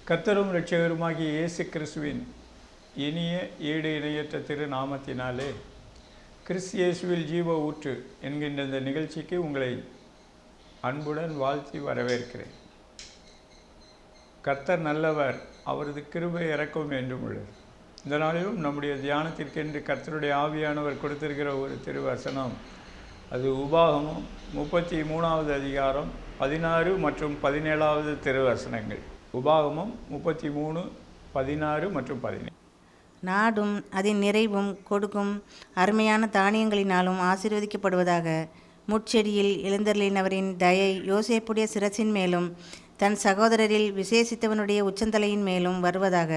கர்த்தரும் இரட்சகருமாகிய இயேசு கிறிஸ்துவின் இனிய ஈடு இணையற்ற திரு நாமத்தினாலே கிறிஸ்து இயேசுவில் ஜீவ ஊற்று என்கின்ற இந்த நிகழ்ச்சிக்கு உங்களை அன்புடன் வாழ்த்தி வரவேற்கிறேன். கர்த்தர் நல்லவர், அவரது கிருபை இரக்கம் என்றும் உள்ளது. இந்த நாளிலும் நம்முடைய தியானத்திற்கென்று கர்த்தருடைய ஆவியானவர் கொடுத்திருக்கிற ஒரு திருவசனம், அது உபாகமம் 33வது அதிகாரம் 16 மற்றும் 17வது திருவசனங்கள். உபாகமம் 33, 16 மற்றும் 17. நாடும் அதன் நிறைவும் கொடுக்கும் அருமையான தானியங்களினாலும் ஆசீர்வதிக்கப்படுவதாக. முட்செடியில் எழுந்தருளினவரின் தயை யோசேப்புடைய சிரசின் மேலும் தன் சகோதரரில் விசேஷித்தவனுடைய உச்சந்தலையின் மேலும் வருவதாக.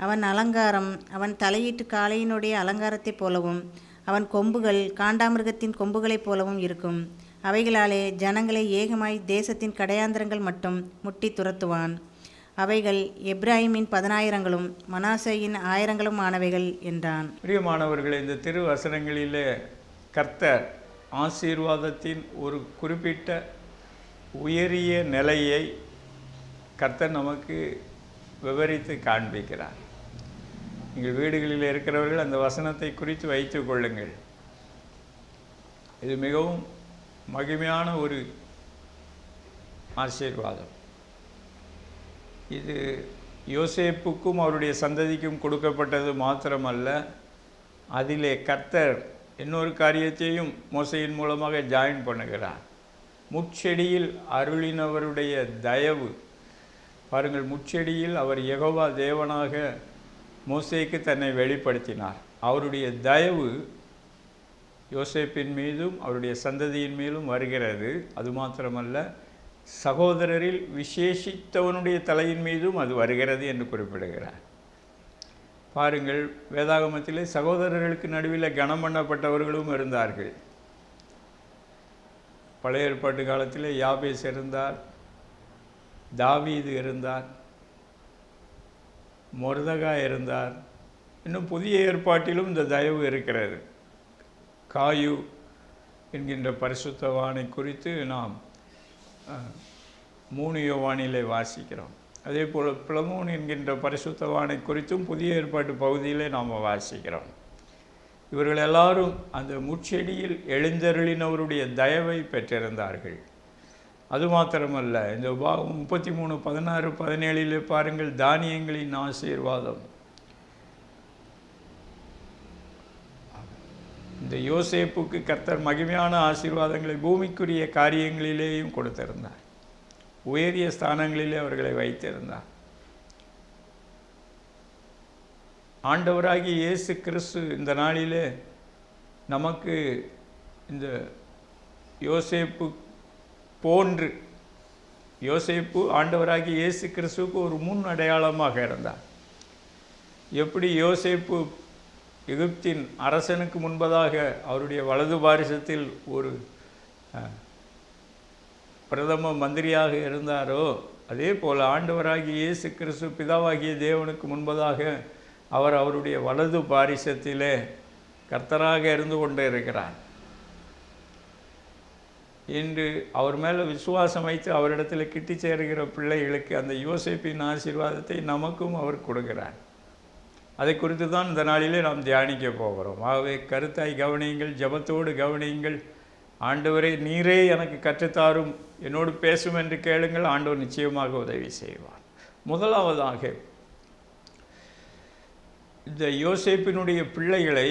அவன் அலங்காரம் அவன் தலையீட்டு காளையினுடைய அலங்காரத்தைப் போலவும் அவன் கொம்புகள் காண்டாமிருகத்தின் கொம்புகளைப் போலவும் இருக்கும். அவைகளாலே ஜனங்களை ஏகமாய் தேசத்தின் கடையாந்திரங்கள் மட்டும் முட்டி துரத்துவான். அவைகள் எப்ராஹிமின் 10,000களும் மனாசேயின் 1000களும் ஆனவைகள் என்றான். பிரியமானவர்களே, இந்த திருவசனங்களிலே கர்த்தர் ஆசீர்வாதத்தின் ஒரு குறிப்பிட்ட உயரிய நிலையை கர்த்தர் நமக்கு விவரித்து காண்பிக்கிறார். எங்கள் வீடுகளில் இருக்கிறவர்கள் அந்த வசனத்தை குறித்து வைத்து கொள்ளுங்கள். இது மிகவும் மகிமையான ஒரு ஆசீர்வாதம். இது யோசேப்புக்கும் அவருடைய சந்ததிக்கும் கொடுக்கப்பட்டது மாத்திரமல்ல, அதிலே கர்த்தர் இன்னொரு காரியத்தையும் மோசையின் மூலமாக ஜாயின் பண்ணுகிறார். முட்செடியில் அருளினவருடைய தயவு பாருங்கள். முட்செடியில் அவர் யெகோவா தேவனாக மோசேக்கு தன்னை வெளிப்படுத்தினார். அவருடைய தயவு யோசேப்பின் மீதும் அவருடைய சந்ததியின் மீதும் வருகிறது. அது மாத்திரமல்ல, சகோதரரில் விசேஷித்தவனுடைய தலையின் மீதும் அது வருகிறது என்று குறிப்பிடுகிறார். பாருங்கள், வேதாகமத்திலே சகோதரர்களுக்கு நடுவில் கனம் பண்ணப்பட்டவர்களும் இருந்தார்கள். பழைய ஏற்பாட்டு காலத்திலே யாபேஸ் இருந்தார், தாவீது இருந்தார், மொர்தெகாய் இருந்தார். இன்னும் புதிய ஏற்பாட்டிலும் இந்த தயவு இருக்கிறது. காயு என்கின்ற பரிசுத்தவானை குறித்து நாம் 3 யோவானிலே வாசிக்கிறோம். அதே போல் பிளமோன் என்கின்ற பரிசுத்தவானை குறித்தும் புதிய ஏற்பாட்டு பகுதியிலே நாம் வாசிக்கிறோம். இவர்கள் எல்லாரும் அந்த முட்செடியில் எழுந்தருளினவருடைய தயவை பெற்றிருந்தார்கள். அது மாத்திரமல்ல, இந்த உபாகமம் 33, 16, 17 பாருங்கள், தானியங்களின் ஆசீர்வாதம். இந்த யோசேப்புக்கு கர்த்தர் மகிமையான ஆசீர்வாதங்களை பூமிக்குரிய காரியங்களிலேயும் கொடுத்திருந்தார். உயரிய ஸ்தானங்களிலே அவர்களை வைத்திருந்தார். ஆண்டவராகிய இயேசு கிறிஸ்து இந்த நாளிலே நமக்கு இந்த யோசேப்பு போன்று, யோசேப்பு ஆண்டவராகிய இயேசு கிறிஸ்துவுக்கு ஒரு முன் அடையாளமாக இருந்தார். எப்படி யோசேப்பு எகிப்தின் அரசனுக்கு முன்பதாக அவருடைய வலது பாரிசத்தில் ஒரு பிரதம மந்திரியாக இருந்தாரோ, அதே போல் ஆண்டவராகிய இயேசு கிறிஸ்து பிதாவாகிய தேவனுக்கு முன்பதாக அவர் அவருடைய வலது பாரிசத்திலே கர்த்தராக இருந்து கொண்டு இருக்கிறார். இன்று அவர் மேலே விசுவாசம் வைத்து அவரிடத்தில் கிட்டி சேருகிற பிள்ளைகளுக்கு அந்த யோசேப்பின் ஆசீர்வாதத்தை நமக்கும் அவர் கொடுக்கிறார். அதை குறித்து தான் இந்த நாளிலே நாம் தியானிக்க போகிறோம். ஆகவே கருத்தாய் கவனியுங்கள், ஜபத்தோடு கவனியுங்கள். ஆண்டவரே, நீரே எனக்கு கற்றுத்தாரும், என்னோடு பேசும் என்று கேளுங்கள். ஆண்டவர் நிச்சயமாக உதவி செய்வார். முதலாவதாக, இந்த யோசேப்பினுடைய பிள்ளைகளை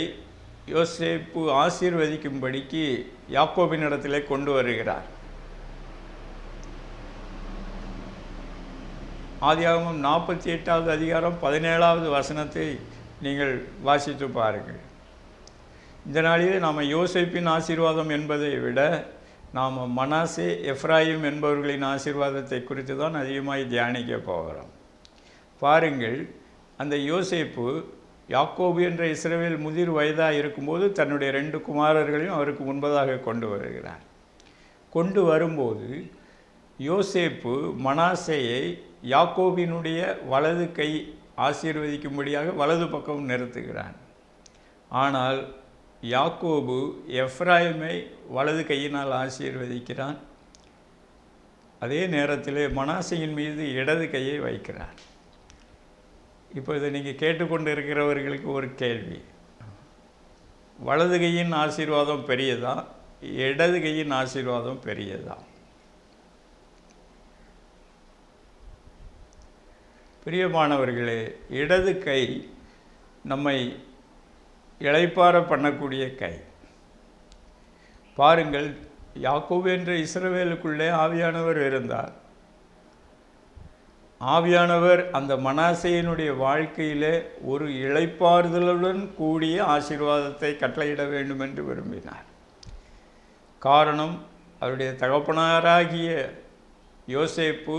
யோசேப்பு ஆசீர்வதிக்கும்படிக்கு யாக்கோபினிடத்திலே கொண்டு வருகிறார். ஆதியாகமம் 48வது அதிகாரம் 17வது வசனத்தை நீங்கள் வாசித்து பாருங்கள். இந்த நாளிலே நாம் யோசேப்பின் ஆசீர்வாதம் என்பதை விட நாம் மனாசே, எப்ராயிம் என்பவர்களின் ஆசீர்வாதத்தை குறித்து தான் அதிகமாக தியானிக்க போகிறோம். பாருங்கள், அந்த யோசேப்பு யாக்கோபு என்ற இஸ்ரவேல் முதிர் வயதாக இருக்கும்போது தன்னுடைய 2 குமாரர்களையும் அவருக்கு முன்பதாக கொண்டு வருகிறார். கொண்டு வரும்போது யோசேப்பு மனாசேயை யாக்கோபினுடைய வலது கை ஆசீர்வதிக்கும்படியாக வலது பக்கம் நிறுத்துகிறான். ஆனால் யாக்கோபு எப்ராயிமை வலது கையினால் ஆசீர்வதிக்கிறான். அதே நேரத்தில் மனாசேயின் மீது இடது கையை வைக்கிறார். இப்போ இதை நீங்கள் கேட்டுக்கொண்டு இருக்கிறவர்களுக்கு ஒரு கேள்வி, வலது கையின் ஆசீர்வாதம் பெரியதா, இடது கையின் ஆசீர்வாதம் பெரியதா? பிரியமானவர்களே, இடது கை நம்மை இளைப்பாற பண்ணக்கூடிய கை. பாருங்கள், யாக்கோபு என்ற இஸ்ரவேலுக்குள்ளே ஆவியானவர் இருந்தார். ஆவியானவர் அந்த மனாசேயினுடைய வாழ்க்கையிலே ஒரு இளைப்பாறுதலுடன் கூடிய ஆசீர்வாதத்தை கட்டளையிட வேண்டும் என்று விரும்பினார். காரணம், அவருடைய தகப்பனாராகிய யோசேப்பு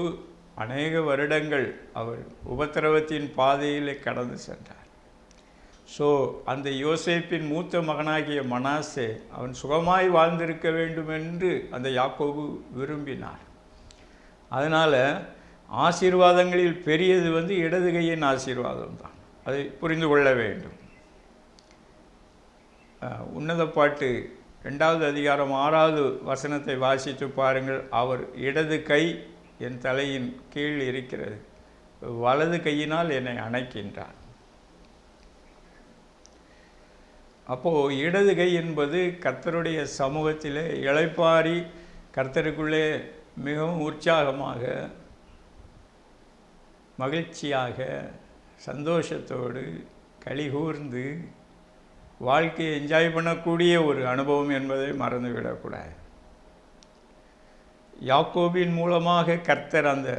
அநேக வருடங்கள் அவர் உபத்திரவத்தின் பாதையிலே கடந்து சென்றார். ஸோ அந்த யோசேப்பின் மூத்த மகனாகிய மனாசே அவன் சுகமாய் வாழ்ந்திருக்க வேண்டும் என்று அந்த யாக்கோபு விரும்பினார். அதனால் ஆசீர்வாதங்களில் பெரியது இடது கையின் ஆசீர்வாதம் தான். அதை புரிந்து கொள்ள வேண்டும். உன்னத பாட்டு 2வது அதிகாரம் 6வது வசனத்தை வாசித்து பாருங்கள். அவர் இடது கை என் தலையின் கீழ் இருக்கிறது, வலது கையினால் என்னை அணைக்கின்றார். அப்போது இடது கை என்பது கர்த்தருடைய சமூகத்திலே இளைப்பாரி கர்த்தருக்குள்ளே மிகவும் உற்சாகமாக, மகிழ்ச்சியாக, சந்தோஷத்தோடு களிகூர்ந்து வாழ்க்கையை என்ஜாய் பண்ணக்கூடிய ஒரு அனுபவம் என்பதை மறந்துவிடக்கூடாது. யாக்கோபின் மூலமாக கர்த்தர் அந்த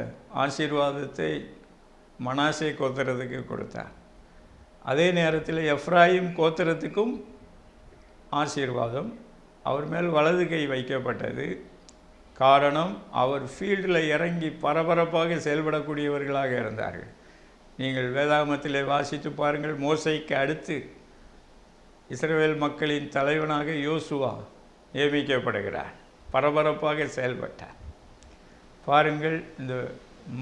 ஆசீர்வாதத்தை மனாசே கோத்திரத்துக்கு கொடுத்தார். அதே நேரத்தில் எப்ராயிம் கோத்திரத்துக்கும் ஆசீர்வாதம், அவர் மேல் வலது கை வைக்கப்பட்டது. காரணம், அவர் ஃபீல்டில் இறங்கி பரபரப்பாக செயல்படக்கூடியவர்களாக இருந்தார்கள். நீங்கள் வேதாகமத்திலே வாசித்து பாருங்கள். மோசேக்கு அடுத்து இஸ்ரவேல் மக்களின் தலைவனாக யோசுவா நியமிக்கப்படுகிறார். பரபரப்பாக செயல்பட்டார். பாருங்கள், இந்த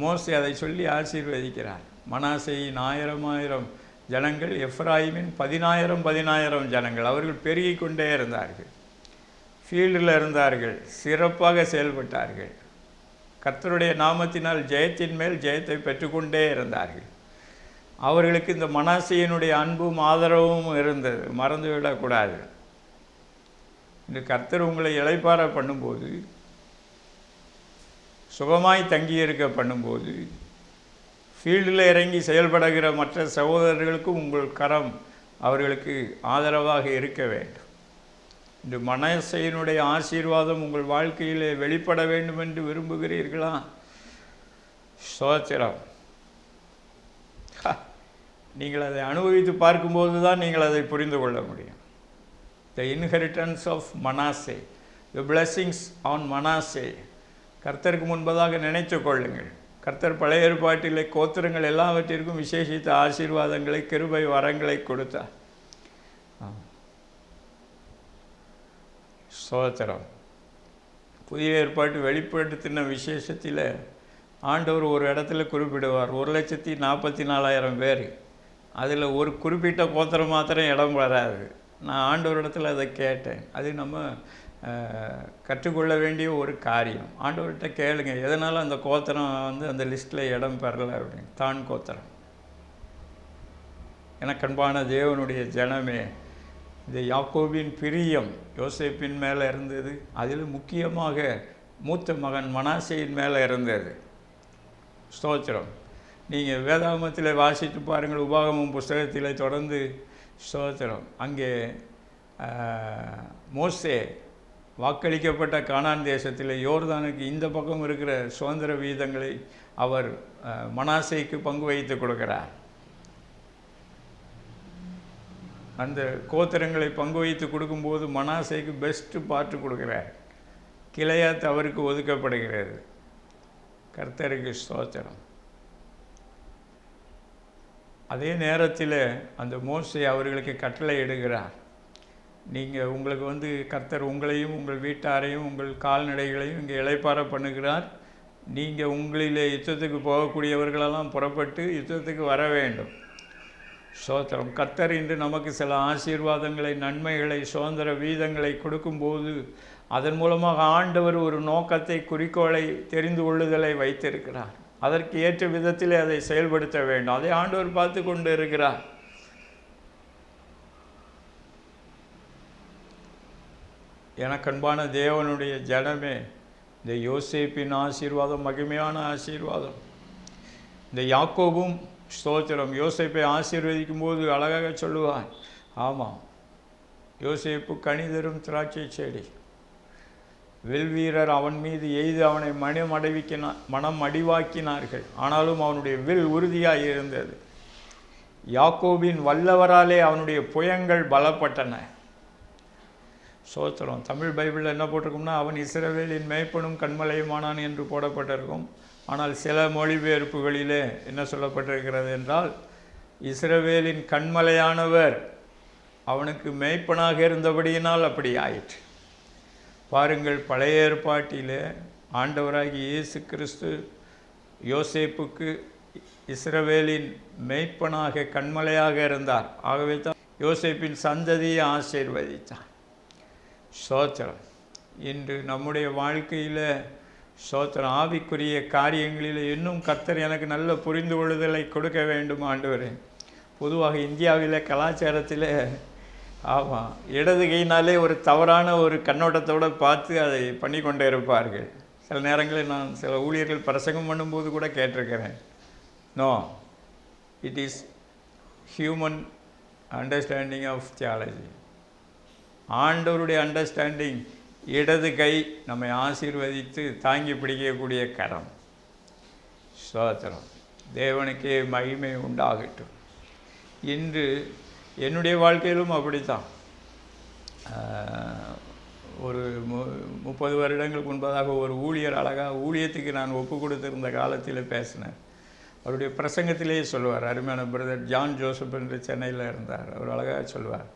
மோசே அதை சொல்லி ஆசீர்வதிக்கிறார். மனாசேயின் 1000 ஜனங்கள், எப்ராயிமின் 10,000 ஜனங்கள். அவர்கள் பெருகி கொண்டே இருந்தார்கள், ஃபீல்டில் இருந்தார்கள், சிறப்பாக செயல்பட்டார்கள். கர்த்தருடைய நாமத்தினால் ஜெயத்தின் மேல் ஜெயத்தை பெற்றுக்கொண்டே இருந்தார்கள். அவர்களுக்கு இந்த மனாசேயினுடைய அன்பும் ஆதரவும் இருந்தது, மறந்துவிடக்கூடாது. இந்த கர்த்தர் உங்களை இளைப்பாற பண்ணும்போது, சுகமாய் தங்கியிருக்க பண்ணும்போது, ஃபீல்டில் இறங்கி செயல்படுகிற மற்ற சகோதரர்களுக்கும் உங்கள் கரம் அவர்களுக்கு ஆதரவாக இருக்க வேண்டும். இந்த மனாசேயினுடைய ஆசீர்வாதம் உங்கள் வாழ்க்கையிலே வெளிப்பட வேண்டும் என்று விரும்புகிறீர்களா? ஸ்தோத்திரம். நீங்கள் அதை அனுபவித்து பார்க்கும்போது தான் நீங்கள் அதை புரிந்து கொள்ள முடியும். The inheritance of Manasseh, the blessings on Manasseh. கர்த்தருக்கு முன்பதாக நினைத்து கொள்ளுங்கள். கர்த்தர் பழைய ஏற்பாட்டிலே கோத்திரங்கள் எல்லாவற்றிற்கும் விசேஷித்த ஆசீர்வாதங்களை, கிருபை வரங்களை கொடுத்தார். ஸ்தோத்திரம். புதிய ஏற்பாட்டு வெளிப்படுத்தின விசேஷத்தில் ஆண்டவர் ஒரு இடத்துல குறிப்பிடுவார், 1,44,000 பேர். அதில் ஒரு குறிப்பிட்ட கோத்திரம் மாத்திரம் இடம் வராது. நான் ஆண்டவரிடத்தில் அதை கேட்டேன். அது நம்ம கற்றுக்கொள்ள வேண்டிய ஒரு காரியம். ஆண்டவர்கிட்ட கேளுங்க, எதனால் அந்த கோத்திரம் அந்த லிஸ்ட்டில் இடம் பெறலை அப்படின்னு. தான் கோத்திரம். எனக்கன்பான தேவனுடைய ஜனமே, இந்த யாக்கோபின் பிரியம் யோசேப்பின் மேலே இருந்தது. அதில் முக்கியமாக மூத்த மகன் மனாசேயின் மேலே இருந்தது. ஸ்தோத்திரம். நீங்கள் வேதாகமத்தில் வாசித்து பாருங்கள், உபாகமம் புஸ்தகத்தில் தொடர்ந்து. ஸ்தோத்திரம். அங்கே மோசே வாக்களிக்கப்பட்ட கானான் தேசத்தில் யோர்தானுக்கு இந்த பக்கம் இருக்கிற சுதந்திர வீதங்களை அவர் மனாசேக்கு பங்கு வைத்து கொடுக்கிறார். அந்த கோத்திரங்களை பங்கு வைத்து கொடுக்கும்போது மனாசேக்கு பெஸ்ட்டு பார்ட்டு கொடுக்குறார். கிளையாத் அவருக்கு ஒதுக்கப்படுகிறது. கர்த்தருக்கு ஸ்தோத்திரம். அதே நேரத்தில் அந்த மோசே அவர்களுக்கு கட்டளை இடுகிறார். நீங்கள் உங்களுக்கு கர்த்தர் உங்களையும் உங்கள் வீட்டாரையும் உங்கள் கால்நடைகளையும் இங்கே இளைப்பாற பண்ணுகிறார். நீங்கள் உங்களிலே யுத்தத்துக்கு போகக்கூடியவர்களெல்லாம் புறப்பட்டு யுத்தத்துக்கு வர வேண்டும். ஸ்தோத்திரம். கர்த்தர் இன்று நமக்கு சில ஆசீர்வாதங்களை, நன்மைகளை, சுதந்திர வீதங்களை கொடுக்கும்போது அதன் மூலமாக ஆண்டவர் ஒரு நோக்கத்தை, குறிக்கோளை, தெரிந்து கொள்ளுதலை வைத்திருக்கிறார். அதற்கு ஏற்ற விதத்திலே அதை செயல்படுத்த வேண்டும். அதை ஆண்டவர் பார்த்து கொண்டு இருக்கிறார். எனக்கன்பான தேவனுடைய ஜனமே, இந்த யோசேப்பின் ஆசீர்வாதம் மகிமையான ஆசீர்வாதம். இந்த யாக்கோபும் ஸ்தோத்திரம் யோசேப்பை ஆசீர்வதிக்கும் போது அழகாக சொல்லுவான், ஆமாம், யோசேப்பு கனிதரும் திராட்சை செடி, வில்வீரர் அவன் மீது எய்து அவனை மனம் அடிவாக்கினார்கள், ஆனாலும் அவனுடைய வில் உறுதியாக இருந்தது. யாக்கோபின் வல்லவராலே அவனுடைய புயங்கள் பலப்பட்டன. சோத்திரம். தமிழ் பைபிளில் என்ன போட்டிருக்கும்னா, அவன் இஸ்ரவேலின் மேய்ப்பனும் கண்மலையுமானான் என்று போடப்பட்டிருக்கும். ஆனால் சில மொழிபெயர்ப்புகளிலே என்ன சொல்லப்பட்டிருக்கிறது என்றால், இஸ்ரவேலின் கண்மலையானவர் அவனுக்கு மேய்ப்பனாக இருந்தபடியினால் அப்படி ஆயிற்று. பாருங்கள், பழைய ஏற்பாட்டிலே ஆண்டவராகி இயேசு கிறிஸ்து யோசேப்புக்கு இஸ்ரவேலின் மேய்ப்பனாக கண்மலையாக இருந்தார். ஆகவே தான் யோசேப்பின் சந்ததியை ஆசீர்வதித்தார். ஸ்தோத்திரம். இன்று நம்முடைய வாழ்க்கையில் ஸ்தோத்திரம், ஆவிக்குரிய காரியங்களில் இன்னும் கர்த்தர் எனக்கு நல்ல புரிந்து கொள்ளுதலை கொடுக்க வேண்டும் ஆண்டவரே. பொதுவாக இந்தியாவில் கலாச்சாரத்தில் ஆமாம், இடது கையினாலே ஒரு தவறான ஒரு கண்ணோட்டத்தோடு பார்த்து அதை பண்ணி கொண்டே இருப்பார்கள். சில நேரங்களில் நான் சில ஊழியர்கள் பிரசங்கம் பண்ணும்போது கூட கேட்டிருக்கிறேன், no, it is human understanding of theology. ஆண்டவருடைய அண்டர்ஸ்டாண்டிங், இடது கை நம்மை ஆசீர்வதித்து தாங்கி பிடிக்கக்கூடிய கரம். ஸ்தோத்திரம். தேவனுக்கே மகிமை உண்டாகட்டும். இன்று என்னுடைய வாழ்க்கையிலும் அப்படித்தான். ஒரு 30 வருடங்களுக்கு முன்பதாக ஒரு ஊழியர் அழகாக ஊழியத்துக்கு நான் ஒப்பு கொடுத்திருந்த காலத்தில் பேசினேன். அவருடைய பிரசங்கத்திலேயே சொல்லுவார், அருமையான பிரதர் ஜான் ஜோசப் என்று சென்னையில் இருந்தார். அவர் அழகாக சொல்லுவார்,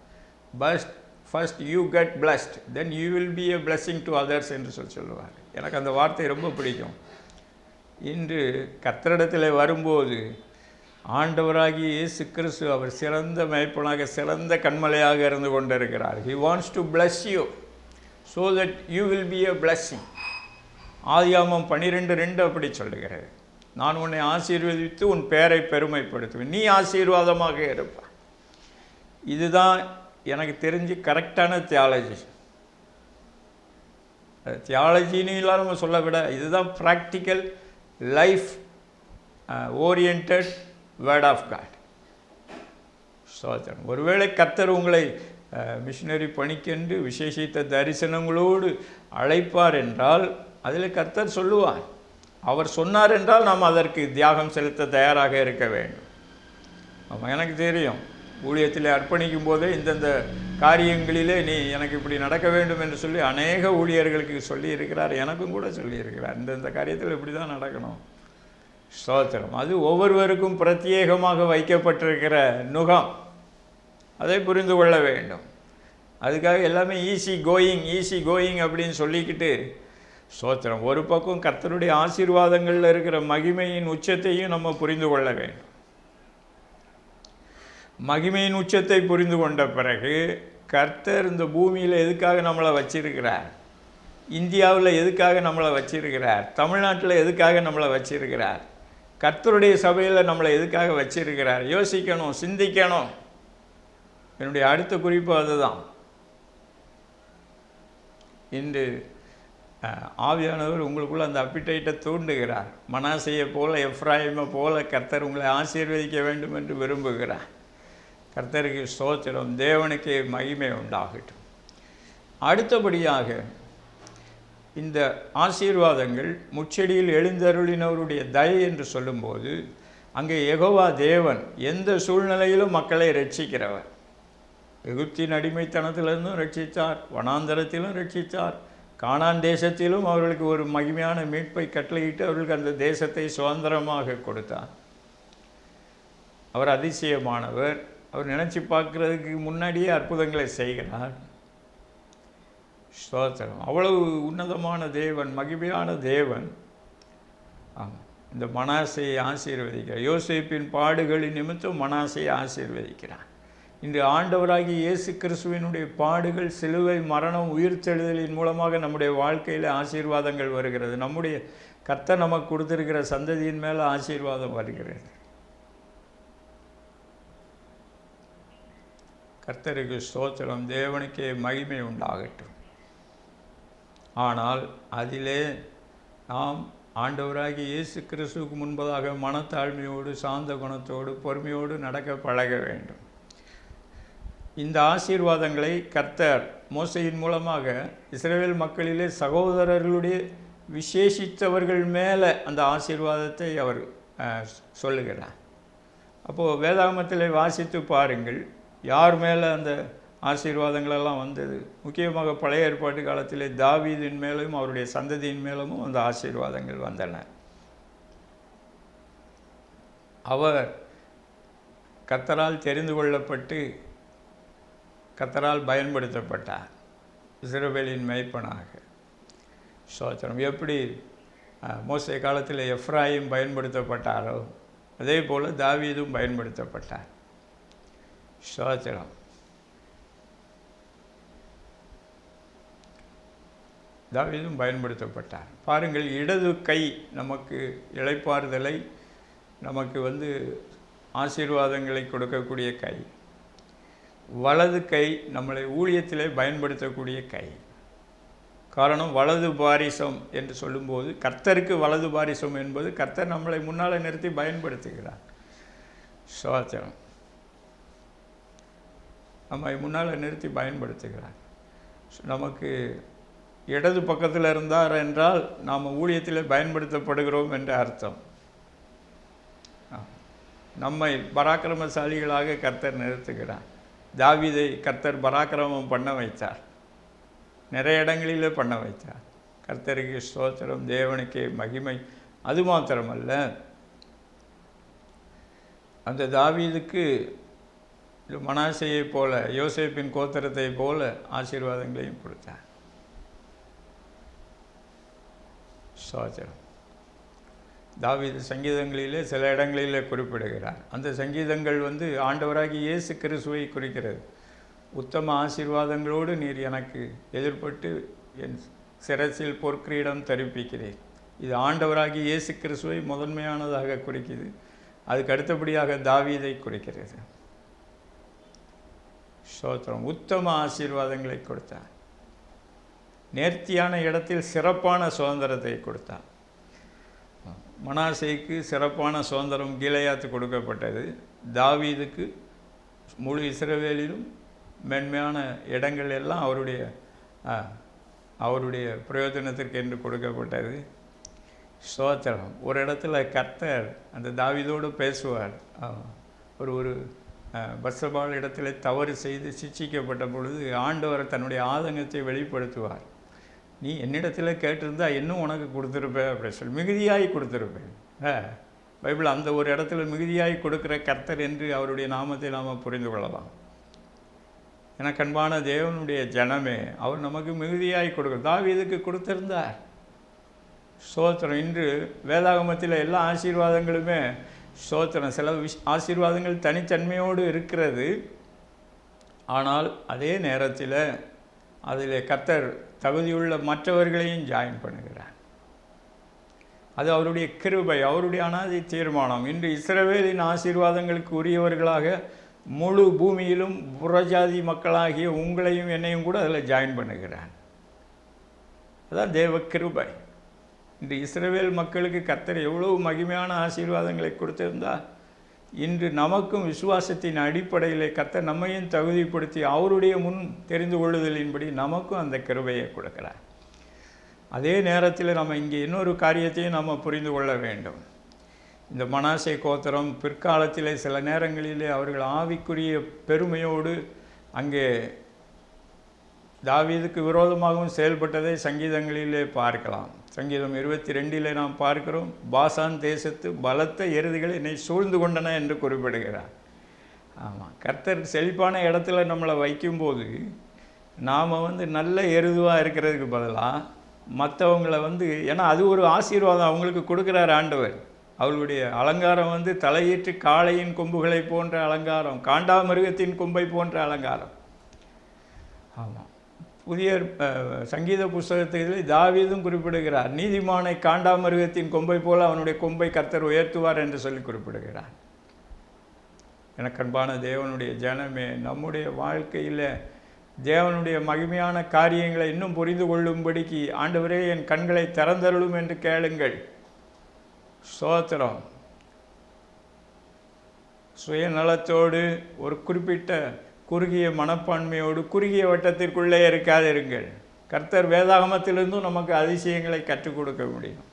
first you get blessed, then you will be a blessing to others என்று சொல்லுவார். எனக்கு அந்த வார்த்தை ரொம்ப பிடிக்கும். இன்று கர்த்தரிடத்தில் வரும்போது ஆண்டவராகி இயேசு கிறிஸ்து அவர் சிறந்த மேய்ப்பனாக, சிறந்த கண்மலையாக இருந்து கொண்டிருக்கிறார். He wants to bless you so that you will be a blessing. ஆதியாகமம் 12:2 அப்படி சொல்லுகிறது, நான் உன்னை ஆசீர்வதித்து உன் பெயரை பெருமைப்படுத்துவேன், நீ ஆசீர்வாதமாக இருப்பாய். இதுதான் எனக்கு தெரிஞ்சு கரெக்டான தியாலஜி. தியாலஜின்னு இல்லாமல் நம்ம சொல்ல விட இதுதான் practical life orient word of God. ஸ்தோத்திரம். ஒருவேளை கர்த்தர் உங்களை மிஷினரி பணிக்கென்று விசேஷித்த தரிசனங்களோடு அழைப்பார் என்றால் அதில் கர்த்தர் சொல்லுவார். அவர் சொன்னார் என்றால் நாம் அதற்கு தியாகம் செலுத்த தயாராக இருக்க வேண்டும். ஆமாம், எனக்கு தெரியும், ஊழியத்தில் அர்ப்பணிக்கும் போதே இந்தந்த காரியங்களிலே நீ எனக்கு இப்படி நடக்க வேண்டும் என்று சொல்லி அநேக ஊழியர்களுக்கு சொல்லி இருக்கிறார். எனக்கும் கூட சொல்லியிருக்கிறார், இந்தந்த காரியத்தில் இப்படி தான் நடக்கணும். ஸ்தோத்திரம். அது ஒவ்வொருவருக்கும் பிரத்யேகமாக வைக்கப்பட்டிருக்கிற நுகம், அதை புரிந்து கொள்ள வேண்டும். அதுக்காக எல்லாமே ஈஸி கோயிங் அப்படின்னு சொல்லிக்கிட்டு ஸ்தோத்திரம். ஒரு பக்கம் கர்த்தருடைய ஆசீர்வாதங்களில் இருக்கிற மகிமையின் உச்சத்தையும் நம்ம புரிந்து கொள்ள வேண்டும். மகிமையின் உச்சத்தை புரிந்து கொண்ட பிறகு கர்த்தர் இந்த பூமியில் எதுக்காக நம்மளை வச்சிருக்கிறார், இந்தியாவில் எதுக்காக நம்மளை வச்சிருக்கிறார், தமிழ்நாட்டில் எதுக்காக நம்மளை வச்சிருக்கிறார், கர்த்தருடைய சபையில் நம்மளை எதுக்காக வச்சிருக்கிறார் யோசிக்கணும், சிந்திக்கணும். என்னுடைய அடுத்த குறிப்பு அதுதான். இன்று ஆவியானவர் உங்களுக்குள்ள அந்த அப்பிடைட்டை தூண்டுகிறார். மனாசையை போல, எப்ராயிமை போல கர்த்தர் உங்களை ஆசீர்வதிக்க வேண்டும் என்று விரும்புகிறார். கர்த்தருக்கு ஸ்தோத்திரம். தேவனுக்கு மகிமை உண்டாகட்டும். அடுத்தபடியாக இந்த ஆசீர்வாதங்கள் முச்செடியில் எழுந்தருளினவருடைய தயை என்று சொல்லும்போது அங்கே யெகோவா தேவன் எந்த சூழ்நிலையிலும் மக்களை ரட்சிக்கிறவர். எகிப்தின் அடிமைத்தனத்திலிருந்தும் ரட்சித்தார், வனாந்தரத்திலும் ரட்சித்தார், கானான் தேசத்திலும் அவர்களுக்கு ஒரு மகிமையான மீட்பை கட்டளையிட்டு அவர்களுக்கு அந்த தேசத்தை சுதந்திரமாக கொடுத்தார். அவர் அதிசயமானவர். அவர் நினச்சி பார்க்குறதுக்கு முன்னாடியே அற்புதங்களை செய்கிறார். ஸ்தோத்திரம். அவ்வளவு உன்னதமான தேவன், மகிமையான தேவன். ஆமாம், இந்த மனாசையை ஆசீர்வதிக்கிறார். யோசேப்பின் பாடுகளின் நிமித்தம் மனாசையை ஆசீர்வதிக்கிறார். இன்று ஆண்டவராகிய இயேசு கிறிஸ்துவினுடைய பாடுகள், சிலுவை மரணம், உயிர்த்தெழுதலின் மூலமாக நம்முடைய வாழ்க்கையில் ஆசீர்வாதங்கள் வருகிறது. நம்முடைய கர்த்தர் நமக்கு கொடுத்திருக்கிற சந்ததியின் மேலே ஆசீர்வாதம் வருகிறது. கர்த்தருக்கு ஸ்தோத்திரம், தேவனுக்கே மகிமை உண்டாகட்டும். ஆனால் அதிலே நாம் ஆண்டவராகிய இயேசு கிறிஸ்துவுக்கு முன்பதாக மனத்தாழ்மையோடு, சாந்த குணத்தோடு, பொறுமையோடு நடக்க பழக வேண்டும். இந்த ஆசீர்வாதங்களை கர்த்தர் மோசையின் மூலமாக இஸ்ரவேல் மக்களிலே சகோதரர்களுடைய விசேஷித்தவர்கள் மேலே அந்த ஆசீர்வாதத்தை அவர் சொல்லுகிறார். அப்போது வேதாகமத்தில் வாசித்து பாருங்கள், யார் மேலே அந்த ஆசீர்வாதங்களெல்லாம் வந்தது. முக்கியமாக பழைய ஏற்பாட்டு காலத்திலே தாவீதின் மேலும் அவருடைய சந்ததியின் மேலும் அந்த ஆசீர்வாதங்கள் வந்தன. அவர் கர்த்தரால் தெரிந்து கொள்ளப்பட்டு கர்த்தரால் பயன்படுத்தப்பட்டார், இஸ்ரவேலின் மேய்ப்பனாக. ஸ்தோத்திரம். எப்படி மோசே காலத்தில் எப்ராயிம் பயன்படுத்தப்பட்டாரோ அதே போல் தாவீதும் பயன்படுத்தப்பட்டார். ஸ்தோத்திரம். தாவீதும் பயன்படுத்தப்பட்டார். பாருங்கள், இடது கை நமக்கு இளைப்பாறுதலை, நமக்கு ஆசீர்வாதங்களை கொடுக்கக்கூடிய கை. வலது கை நம்மளை ஊழியத்திலே பயன்படுத்தக்கூடிய கை. காரணம், வலது பாரிசம் என்று சொல்லும்போது கர்த்தருக்கு வலது பாரிசம் என்பது கர்த்தர் நம்மளை முன்னால் நிறுத்தி பயன்படுத்துகிறார். ஸ்தோத்திரம். நம்மை முன்னால் நிறுத்தி பயன்படுத்துகிறார். நமக்கு இடது பக்கத்தில் இருந்தார் என்றால் நாம் ஊழியத்தில் பயன்படுத்தப்படுகிறோம் என்ற அர்த்தம். நம்மை பராக்கிரமசாலிகளாக கர்த்தர் நிறுத்துகிறார். தாவீதை கர்த்தர் பராக்கிரமம் பண்ண வைத்தார், நிறைய இடங்களிலே பண்ண வைத்தார். கர்த்தருக்கு ஸ்தோத்திரம், தேவனுக்கே மகிமை. அது மாத்திரமல்ல, அந்த தாவீதுக்கு மனாசேயை போல, யோசேப்பின் கோத்திரத்தை போல ஆசீர்வாதங்களையும் கொடுத்தார். ஸ்தோத்திரம். தாவீது சங்கீதங்களிலே சில இடங்களிலே குறிப்பிடுகிறார். அந்த சங்கீதங்கள் ஆண்டவராகிய இயேசு கிறிஸ்துவை குறிக்கிறது. உத்தம ஆசீர்வாதங்களோடு நீர் எனக்கு எதிர்பட்டு என் சிரசில் பொற்கிரீடம் தரிப்பிக்கிறேன். இது ஆண்டவராகிய இயேசு கிறிஸ்துவை முதன்மையானதாக குறிக்குது. அதுக்கு அடுத்தபடியாக தாவீதை குறிக்கிறது. ஸ்தோத்திரம். உத்தம ஆசீர்வாதங்களை கொடுத்தார். நேர்த்தியான இடத்தில் சிறப்பான சுதந்திரத்தை கொடுத்தார். மனாசேக்கு சிறப்பான சுதந்திரம் கீலேயாத்து கொடுக்கப்பட்டது. தாவீதுக்கு முழு இஸ்ரவேலிலும் மென்மையான இடங்கள் எல்லாம் அவருடைய பிரயோஜனத்திற்கு என்று கொடுக்கப்பட்டது. ஸ்தோத்திரம். ஒரு இடத்துல கர்த்தர் அந்த தாவீதோடு பேசுவார். ஒரு பத்சபாள் இடத்துல தவறு செய்து சிட்சிக்கப்பட்ட பொழுது ஆண்டவர் தன்னுடைய ஆதங்கத்தை வெளிப்படுத்துவார். நீ என்னிடத்தில் கேட்டிருந்தா இன்னும் உனக்கு கொடுத்துருப்பேன் அப்படின்னு சொல்லி மிகுதியாகி கொடுத்துருப்பேன். பைபிள் அந்த ஒரு இடத்துல மிகுதியாகி கொடுக்குற கர்த்தர் என்று அவருடைய நாமத்தை நாம் புரிந்து கொள்ளலாம். எனக்கு அன்பான தேவனுடைய ஜனமே, அவர் நமக்கு மிகுதியாகி கொடுக்க தாவீதுக்கு கொடுத்திருந்தார். ஸ்தோத்திரம். இன்று வேதாகமத்தில் எல்லா ஆசீர்வாதங்களுமே ஸ்தோத்திரம், சில ஆசீர்வாதங்கள் தனித்தன்மையோடு இருக்கிறது. ஆனால் அதே நேரத்தில் அதில் கர்த்தர் தகுதியுள்ள மற்றவர்களையும் ஜாயின் பண்ணுகிறார். அது அவருடைய கிருபை, அவருடைய அனாதை தீர்மானம். இன்று இஸ்ரவேலின் ஆசீர்வாதங்களுக்கு உரியவர்களாக முழு பூமியிலும் புறஜாதி மக்களாகிய உங்களையும் என்னையும் கூட அதில் ஜாயின் பண்ணுகிறார். அதான் தேவ கிருபை. இன்று இஸ்ரவேல் மக்களுக்கு கர்த்தர் எவ்வளவு மகிமையான ஆசீர்வாதங்களை கொடுத்திருந்தா, இன்று நமக்கும் விசுவாசத்தின் அடிப்படையில் கர்த்தர் நம்மையும் தகுதிப்படுத்தி அவருடைய முன் தெரிந்து கொள்ளுதலின்படி நமக்கும் அந்த கிருபையை கொடுக்கிறார். அதே நேரத்தில் நம்ம இங்கே இன்னொரு காரியத்தையும் நம்ம புரிந்து கொள்ள வேண்டும். இந்த மனாசே கோத்திரம் பிற்காலத்தில் சில நேரங்களிலே அவர்கள் ஆவிக்குரிய பெருமையோடு அங்கே தாவீதுக்கு விரோதமாகவும் செயல்பட்டதை சங்கீதங்களிலே பார்க்கலாம். சங்கீதம் 22 நாம் பார்க்கிறோம், பாசான் தேசத்து பலத்த எருதுகள் என்னை சூழ்ந்து கொண்டன என்று குறிப்பிடுகிறார். ஆமாம், கர்த்தர் செழிப்பான இடத்துல நம்மளை வைக்கும்போது நாம் நல்ல எருதுவாக இருக்கிறதுக்கு பதிலாக மற்றவங்களை ஏன்னா அது ஒரு ஆசீர்வாதம் அவங்களுக்கு கொடுக்குறார் ஆண்டவர். அவளுடைய அலங்காரம் வந்து தலையீற்று காளையின் கொம்புகளை போன்ற அலங்காரம், காண்டாமிருகத்தின் கொம்பை போன்ற அலங்காரம். ஆமாம், புதிய சங்கீத புஸ்தகத்தில் தாவீதும் குறிப்பிடுகிறார், நீதிமானை காண்டாமிருகத்தின் கொம்பை போல அவனுடைய கொம்பை கர்த்தர் உயர்த்துவார் என்று சொல்லி குறிப்பிடுகிறார். எனக்கு அன்பான தேவனுடைய ஜனமே, நம்முடைய வாழ்க்கையில் தேவனுடைய மகிமையான காரியங்களை இன்னும் புரிந்து கொள்ளும்படிக்கு ஆண்டவரே என் கண்களை திறந்தருளும் என்று கேளுங்கள். ஸ்தோத்திரம். சுயநலத்தோடு ஒரு குறிப்பிட்ட குறுகிய மனப்பான்மையோடு குறுகிய வட்டத்திற்குள்ளே இருக்காதிருங்கள். கர்த்தர் வேதாகமத்திலிருந்தும் நமக்கு அதிசயங்களை கற்றுக் கொடுக்க முடியும்.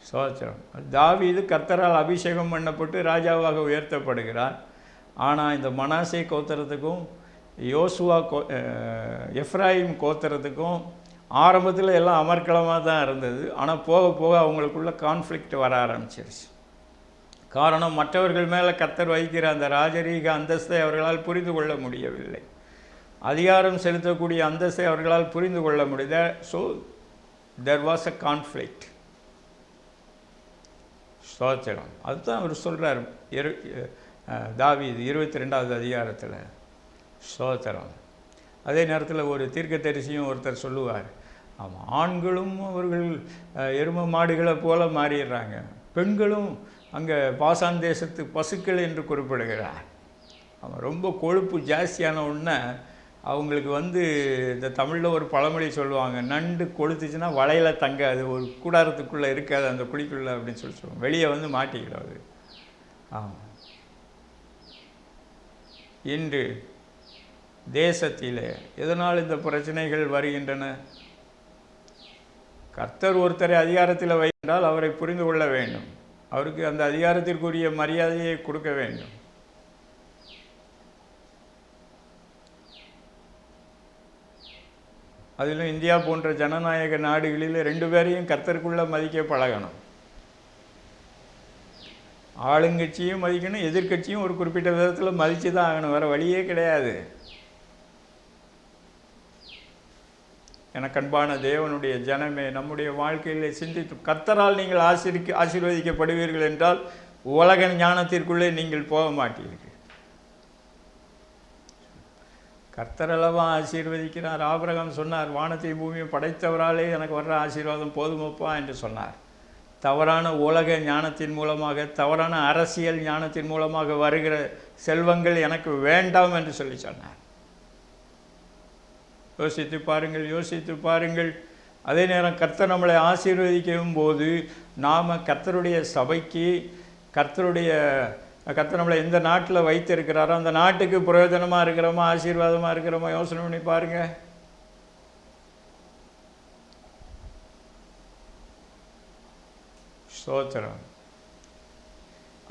ஸ்தோத்திரம். தாவீது கர்த்தரால் அபிஷேகம் பண்ணப்பட்டு ராஜாவாக உயர்த்தப்படுகிறார். ஆனால் இந்த மனாசே கோத்திரத்துக்கும் யோசுவா எஃப்ராயிம் கோத்திரத்துக்கும் ஆரம்பத்தில் எல்லாம் அமர்க்களமாக தான் இருந்தது. ஆனால் போக போக அவங்களுக்குள்ள கான்ஃப்ளிக்ட் வர ஆரம்பிச்சிருச்சு. காரணம், மற்றவர்கள் மேலே கர்த்தர் வைக்கிற அந்த ராஜரீக அந்தஸ்தை அவர்களால் புரிந்து கொள்ள முடியவில்லை. அதிகாரம் செலுத்தக்கூடிய அந்தஸ்தை அவர்களால் புரிந்து கொள்ள முடியல. So there was a conflict. ஸ்தோத்திரம். அதுதான் அவர் சொல்கிறார் தாவீது 22வது அதிகாரத்தில். ஸ்தோத்திரம். அதே நேரத்தில் ஒரு தீர்க்கதரிசியும் ஒருத்தர் சொல்லுவார், ஆமாம், ஆண்களும் அவர்கள் எரும மாடுகளை போல மாறிடுறாங்க, பெண்களும் அங்கே பாசான் தேசத்து பசுக்கள் என்று குறிப்பிடுகிறார். அவன் ரொம்ப கொழுப்பு ஜாஸ்தியான உடனே அவங்களுக்கு வந்து இந்த தமிழில் ஒரு பழமொழி சொல்லுவாங்க, நண்டு கொளுத்துச்சுன்னா வலையில் தங்காது, ஒரு கூடாரத்துக்குள்ளே இருக்காது அந்த குழிக்குள்ளே அப்படின்னு சொல்லுவாங்க, வெளியே வந்து மாட்டிக்கிறாது. ஆமாம், இன்று தேசத்தில் எதனால் இந்த பிரச்சனைகள் வருகின்றன? கர்த்தர் ஒருத்தரை அதிகாரத்தில் வைத்தால் அவரை புரிந்து கொள்ள வேண்டும், அவருக்கு அந்த அதிகாரத்திற்குரிய மரியாதையை கொடுக்க வேண்டும். அதிலும் இந்தியா போன்ற ஜனநாயக நாடுகளில் 2 பேரையும் கர்த்தருக்குள்ளே மதிக்க பழகணும். ஆளுங்கட்சியும் மதிக்கணும், எதிர்கட்சியும் ஒரு குறிப்பிட்ட விதத்தில் மதித்து தான் ஆகணும், வேறு வழியே கிடையாது. எனக்கு அன்பான தேவனுடைய ஜனமே, நம்முடைய வாழ்க்கையில் சிந்தித்து கர்த்தரால் நீங்கள் ஆசீர்வதிக்கப்படுவீர்கள் என்றால் உலக ஞானத்திற்குள்ளே நீங்கள் போக மாட்டீர்கள். கர்த்தரளவா ஆசீர்வதிக்கிறார். ஆபிரகாம் சொன்னார், வானத்தை பூமியை படைத்தவராலே எனக்கு வர்ற ஆசீர்வாதம் போதுமப்பா என்று சொன்னார். தவறான உலக ஞானத்தின் மூலமாக, தவறான அரசியல் ஞானத்தின் மூலமாக வருகிற செல்வங்கள் எனக்கு வேண்டாம் என்று சொல்லி சொன்னார். யோசித்து பாருங்கள், யோசித்து பாருங்கள். அதே நேரம் கர்த்தர் நம்மளை ஆசீர்வதிக்கும் போது நாம் கர்த்தருடைய சபைக்கு, கர்த்தர் நம்மளை எந்த நாட்டில் வைத்திருக்கிறாரோ அந்த நாட்டுக்கு பிரயோஜனமாக இருக்கிறோமா, ஆசீர்வாதமாக இருக்கிறோமா, யோசனை பண்ணி பாருங்கள். ஸ்தோத்திரம்.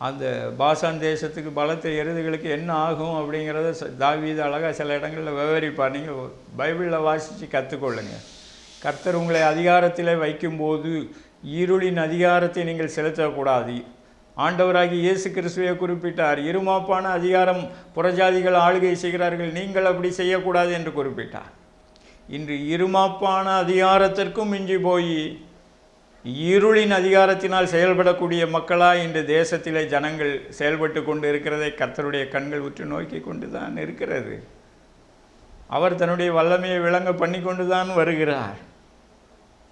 அந்த பாசான் தேசத்துக்கு பலத்த எருதுகளுக்கு என்ன ஆகும் அப்படிங்கிறத தாவீது அழகாக சில இடங்களில் விவரிப்பார். நீங்கள் பைபிளில் வாசித்து கற்றுக்கொள்ளுங்க. கர்த்தர் உங்களை அதிகாரத்தில் வைக்கும்போது இருளின் அதிகாரத்தை நீங்கள் செலுத்தக்கூடாது. ஆண்டவராகி இயேசு கிறிஸ்துவை குறிப்பிட்டார், இருமாப்பான அதிகாரம் புறஜாதிகள் ஆளுகை செய்கிறார்கள், நீங்கள் அப்படி செய்யக்கூடாது என்று குறிப்பிட்டார். இன்று இருமாப்பான அதிகாரத்திற்கும் மிஞ்சி போய் இருளின் அதிகாரத்தினால் செயல்படக்கூடிய மக்களாக இன்று தேசத்திலே ஜனங்கள் செயல்பட்டு கொண்டு இருக்கிறதை கர்த்தருடைய கண்கள் உற்று நோக்கி கொண்டு தான் இருக்கிறது. அவர் தன்னுடைய வல்லமையை விளங்க பண்ணி கொண்டு தான் வருகிறார்.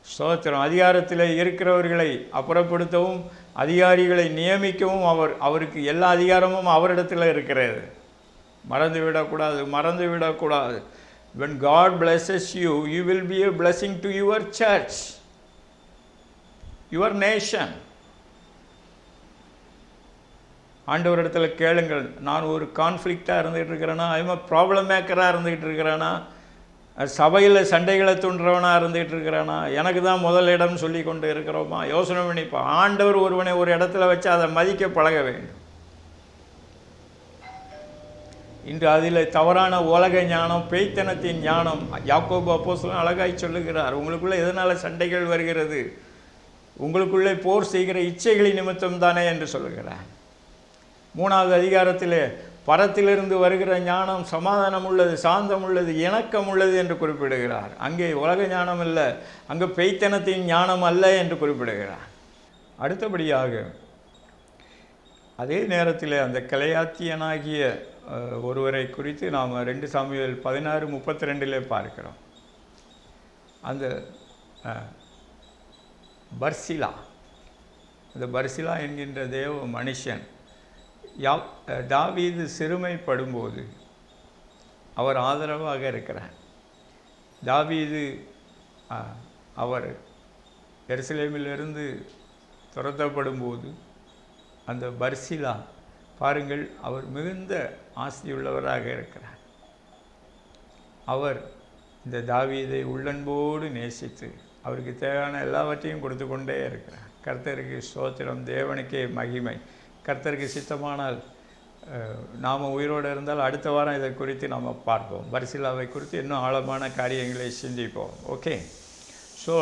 ஸ்தோத்திரம். அதிகாரத்தில் இருக்கிறவர்களை அப்புறப்படுத்தவும் அதிகாரிகளை நியமிக்கவும் அவருக்கு எல்லா அதிகாரமும் அவரிடத்தில் இருக்கிறது. மறந்துவிடக்கூடாது. When God blesses you, you will be a blessing to your church, your nation. ஆண்டவரிடத்தில் கேளுங்கள், நான் ஒரு கான்ஃப்ளிக்டாக இருந்துகிட்டு இருக்கிறேன்னா, ஐம் ப்ராப்ளம் மேக்கராக இருந்துகிட்டு இருக்கிறேன்னா, சபையில் சண்டைகளை தூண்டுறவனாக இருந்துகிட்டு இருக்கிறானா, எனக்கு தான் முதல் இடம் சொல்லி கொண்டு இருக்கிறோமா? யோசனை பண்ணிப்பா. ஆண்டவர் ஒருவனை ஒரு இடத்துல வச்சு அதை மதிக்க பழக வேண்டும். இன்று அதில் தவறான உலக ஞானம், பேய்த்தனத்தின் ஞானம். யாக்கோபு அப்போஸ்தலன் அழகாய் சொல்லுகிறார், உங்களுக்குள்ளே எதனால் சண்டைகள் வருகிறது? உங்களுக்குள்ளே போர் செய்கிற இச்சைகளின் நிமித்தம் தானே என்று சொல்லுகிறார். 3வது அதிகாரத்தில் பரத்திலிருந்து வருகிற ஞானம் சமாதானம் உள்ளது, சாந்தம் உள்ளது, இணக்கம் உள்ளது என்று குறிப்பிடுகிறார். அங்கே உலக ஞானம் இல்லை, அங்கே பேய்த்தனத்தின் ஞானம் அல்ல என்று குறிப்பிடுகிறார். அடுத்தபடியாக அதே நேரத்தில் அந்த கலையாத்தியனாகிய ஒருவரை குறித்து நாம் 2 சாமுவேல் 16:32 பார்க்கிறோம். அந்த பர்சிலா, அந்த பர்சிலா என்கின்ற தேவ மனுஷன் தாவீது சிறுமைப்படும்போது அவர் ஆதரவாக இருக்கிறார். தாவீது அவர் எருசலேமிலிருந்து துரத்தப்படும்போது அந்த பர்சிலா பாருங்கள், அவர் மிகுந்த ஆசையுள்ளவராக இருக்கிறார். அவர் இந்த தாவீதை உள்ளன்போடு நேசித்து அவருக்கு தேவையான எல்லாவற்றையும் கொடுத்து கொண்டே இருக்கிறார். கர்த்தருக்கு ஸ்தோத்திரம், தேவனுக்கே மகிமை. கர்த்தருக்கு சித்தமானால் நாம் உயிரோடு இருந்தால் அடுத்த வாரம் இதை குறித்து நாம் பார்ப்போம். பர்சிலாவை குறித்து இன்னும் ஆழமான காரியங்களை சிந்திப்போம். ஓகே. ஸோ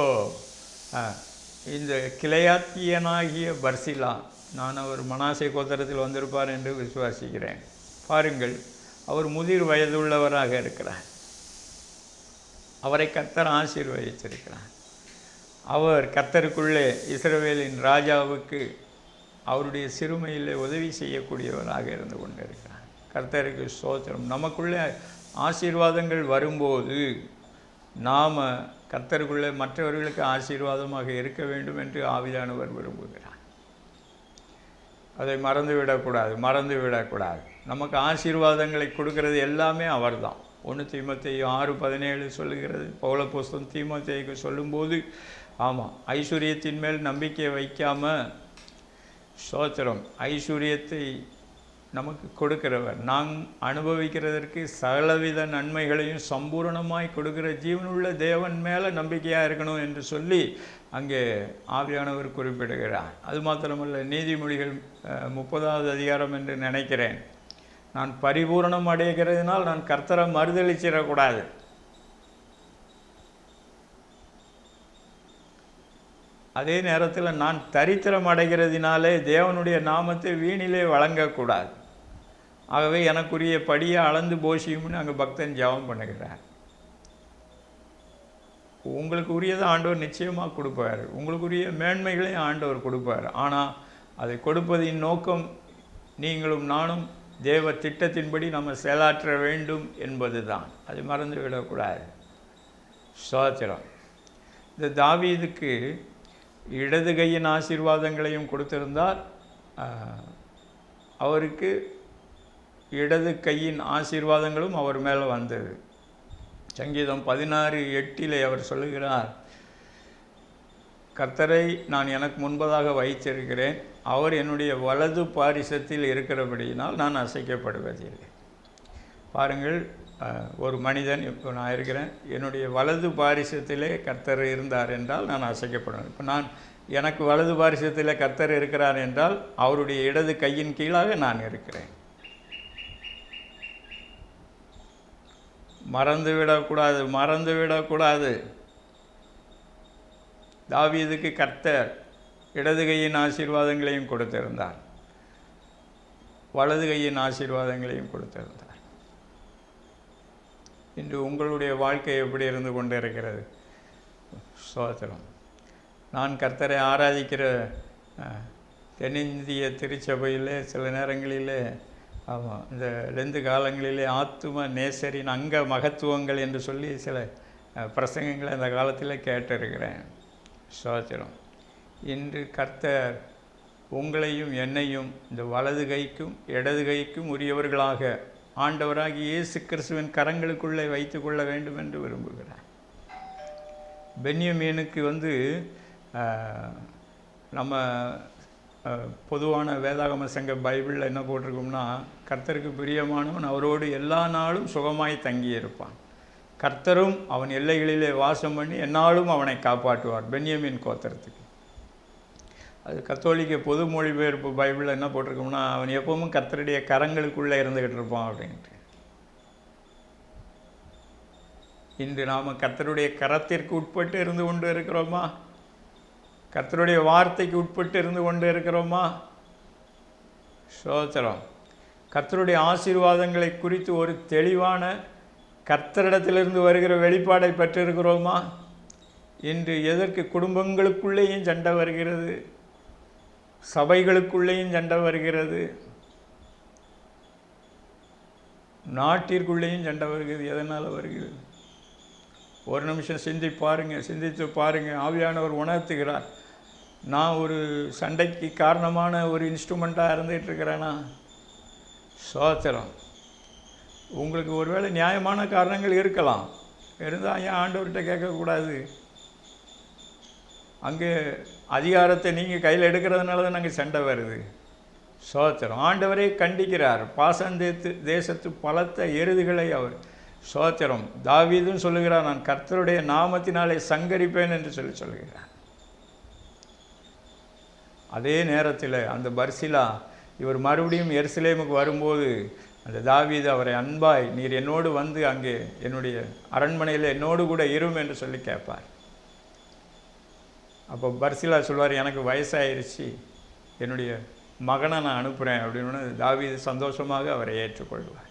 இந்த கிளையாத்தியனாகிய பர்சிலா, நான் அவர் மனாசே கோத்திரத்தில் வந்திருப்பார் என்று விசுவாசிக்கிறேன். பாருங்கள், அவர் முதிர் வயதுள்ளவராக இருக்கிறார். அவரை கர்த்தர் ஆசீர்வதித்திருக்கிறார். அவர் கர்த்தருக்குள்ளே இஸ்ரவேலின் ராஜாவுக்கு அவருடைய சிறுமையிலே உதவி செய்யக்கூடியவராக இருந்து கொண்டிருக்கிறார். கர்த்தருக்கு ஸ்தோத்திரம். நமக்குள்ளே ஆசீர்வாதங்கள் வரும்போது நாம் கர்த்தருக்குள்ளே மற்றவர்களுக்கு ஆசீர்வாதமாக இருக்க வேண்டும் என்று ஆவியானவர் விரும்புகிறார். அதை மறந்துவிடக்கூடாது. நமக்கு ஆசீர்வாதங்களை கொடுக்கறது எல்லாமே அவர் தான். 1 தீமோத்தேயு 6:17 சொல்லுகிறது. பவுலப்போஸ்தலன் தீமோத்தேயுக்கு சொல்லும்போது, ஆமாம், ஐஸ்வர்யத்தின் மேல் நம்பிக்கை வைக்காமல், ஸ்தோத்திரம், ஐஸ்வர்யத்தை நமக்கு கொடுக்கிறவர், நாம் அனுபவிக்கிறதற்கு சகலவித நன்மைகளையும் சம்பூரணமாய் கொடுக்கிற ஜீவனுள்ள தேவன் மேலே நம்பிக்கையாக இருக்கணும் என்று சொல்லி அங்கே ஆவியானவர் குறிப்பிடுகிறார். அது மாத்திரமல்ல, நீதிமொழிகள் 30வது அதிகாரம் என்று நினைக்கிறேன், நான் பரிபூரணம் அடைகிறதுனால் நான் கர்த்தரை மறுதளிச்சிடக்கூடாது. அதே நேரத்தில் நான் தரித்திரம் அடைகிறதினாலே தேவனுடைய நாமத்தை வீணிலே வழங்கக்கூடாது. ஆகவே எனக்குரிய படியை அளந்து போஷியும்னு அங்கே பக்தன் ஜெபம் பண்ணுகிறார். உங்களுக்கு உரியதை ஆண்டவர் நிச்சயமாக கொடுப்பார். உங்களுக்குரிய மேன்மைகளையும் ஆண்டவர் கொடுப்பார். ஆனால் அதை கொடுப்பதின் நோக்கம் நீங்களும் நானும் தேவ திட்டத்தின்படி நம்ம செயலாற்ற வேண்டும் என்பது தான். அதை மறந்து விடக்கூடாது. ஸ்தோத்திரம். இந்த தாவீதுக்கு இடது கையின் ஆசீர்வாதங்களையும் கொடுத்திருந்தார். அவருக்கு இடது கையின் ஆசீர்வாதங்களும் அவர் மேலே வந்தது. சங்கீதம் 16:8 அவர் சொல்லுகிறார், கர்த்தரை நான் எனக்கு முன்பதாக வைத்திருக்கிறேன், அவர் என்னுடைய வலது பாரிசத்தில் இருக்கிறபடியினால் நான் அசைக்கப்படுவதில்லை. பாருங்கள், ஒரு மனிதன், இப்போ நான் இருக்கிறேன், என்னுடைய வலது பாரிசத்திலே கர்த்தர் இருந்தார் என்றால் நான் அசைக்கப்படுவேன். இப்போ எனக்கு வலது பாரிசத்தில் கர்த்தர் இருக்கிறார் என்றால் அவருடைய இடது கையின் கீழாக நான் இருக்கிறேன். மறந்துவிடக்கூடாது. தாவீதுக்கு கர்த்தர் இடது கையின் ஆசீர்வாதங்களையும் கொடுத்திருந்தார், வலது கையின் ஆசீர்வாதங்களையும் கொடுத்திருந்தார். இன்று உங்களுடைய வாழ்க்கை எப்படி இருந்து கொண்டு இருக்கிறது? ஸ்தோத்திரம். நான் கர்த்தரை ஆராதிக்கிற தென்னிந்திய திருச்சபையிலே சில நேரங்களிலே, ஆமாம், இந்த லெந்து காலங்களிலே ஆத்தும நேசரின் அங்க மகத்துவங்கள் என்று சொல்லி சில பிரசங்கங்களை அந்த காலத்தில் கேட்டிருக்கிறேன். ஸ்தோத்திரம். இன்று கர்த்தர் உங்களையும் என்னையும் இந்த வலது கைக்கும் இடது கைக்கும் உரியவர்களாக ஆண்டவராகி இயேசு கிறிஸ்துவின் கரங்களுக்குள்ளே வைத்து கொள்ள வேண்டும் என்று விரும்புகிறார். பென்யமீனுக்கு நம்ம பொதுவான வேதாகம சங்க பைபிளில் என்ன போட்டிருக்கோம்னா, கர்த்தருக்கு பிரியமானவன் அவரோடு எல்லா நாளும் சுகமாய் தங்கியிருப்பான், கர்த்தரும் அவன் எல்லைகளிலே வாசம் பண்ணி எந்நாளும் அவனை காப்பாற்றுவார். பென்யமீன் கோத்திரத்துக்கு. அது கத்தோலிக்க பொது மொழிபெயர்ப்பு பைபிளில் என்ன போட்டிருக்கோம்னா, அவன் எப்பவும் கர்த்தருடைய கரங்களுக்குள்ளே இருந்துக்கிட்டு இருப்பான் அப்படின்ட்டு. இன்று நாம் கர்த்தருடைய கரத்திற்கு உட்பட்டு இருந்து கொண்டு இருக்கிறோமா? கர்த்தருடைய வார்த்தைக்கு உட்பட்டு இருந்து கொண்டு இருக்கிறோமா? ஸ்தோத்திரம். கர்த்தருடைய ஆசீர்வாதங்களை குறித்து ஒரு தெளிவான கர்த்தரிடத்திலிருந்து வருகிற வெளிப்பாடை பெற்றிருக்கிறோமா? இன்று எதற்கு குடும்பங்களுக்குள்ளேயும் சண்டை வருகிறது? சபைகளுக்குள்ளேயும் சண்டை வருகிறது, நாட்டிற்குள்ளேயும் சண்டை வருகிறது. எதனால் வருகிறது? ஒரு நிமிஷம் சிந்தித்து பாருங்கள். ஆவியானவர் உணர்த்துகிறார். நான் ஒரு சண்டைக்கு காரணமான ஒரு இன்ஸ்ட்ருமெண்ட்டாக இருந்துகிட்டு இருக்கிறேன்னா? சோத்திரம். உங்களுக்கு ஒருவேளை நியாயமான காரணங்கள் இருக்கலாம், இருந்தால் ஏன் ஆண்டவர்கிட்ட கேட்கக்கூடாது? அங்கே அதிகாரத்தை நீங்கள் கையில் எடுக்கிறதுனால தான் நாங்கள் சண்டை வருது. சோத்திரம். ஆண்டவரே கண்டிக்கிறார். தேசத்து பலத்த எருதுகளை அவர் சோத்திரம். தாவீதும் சொல்லுகிறார், நான் கர்த்தருடைய நாமத்தினாலே சங்கரிப்பேன் என்று சொல்லுகிறார். அதே நேரத்தில் அந்த பர்சிலா இவர் மறுபடியும் எருசலேமுக்கு வரும்போது அந்த தாவீது அவரை அன்பாய், நீர் என்னோடு வந்து அங்கே என்னுடைய அரண்மனையில் என்னோடு கூட இரும் என்று சொல்லி கேட்பார். அப்போ பர்சிலா சொல்வார், எனக்கு வயசாயிருச்சு, என்னுடைய மகனை நான் அனுப்புகிறேன் அப்படின்னு தாவீது சந்தோஷமாக அவரை ஏற்றுக்கொள்வார்.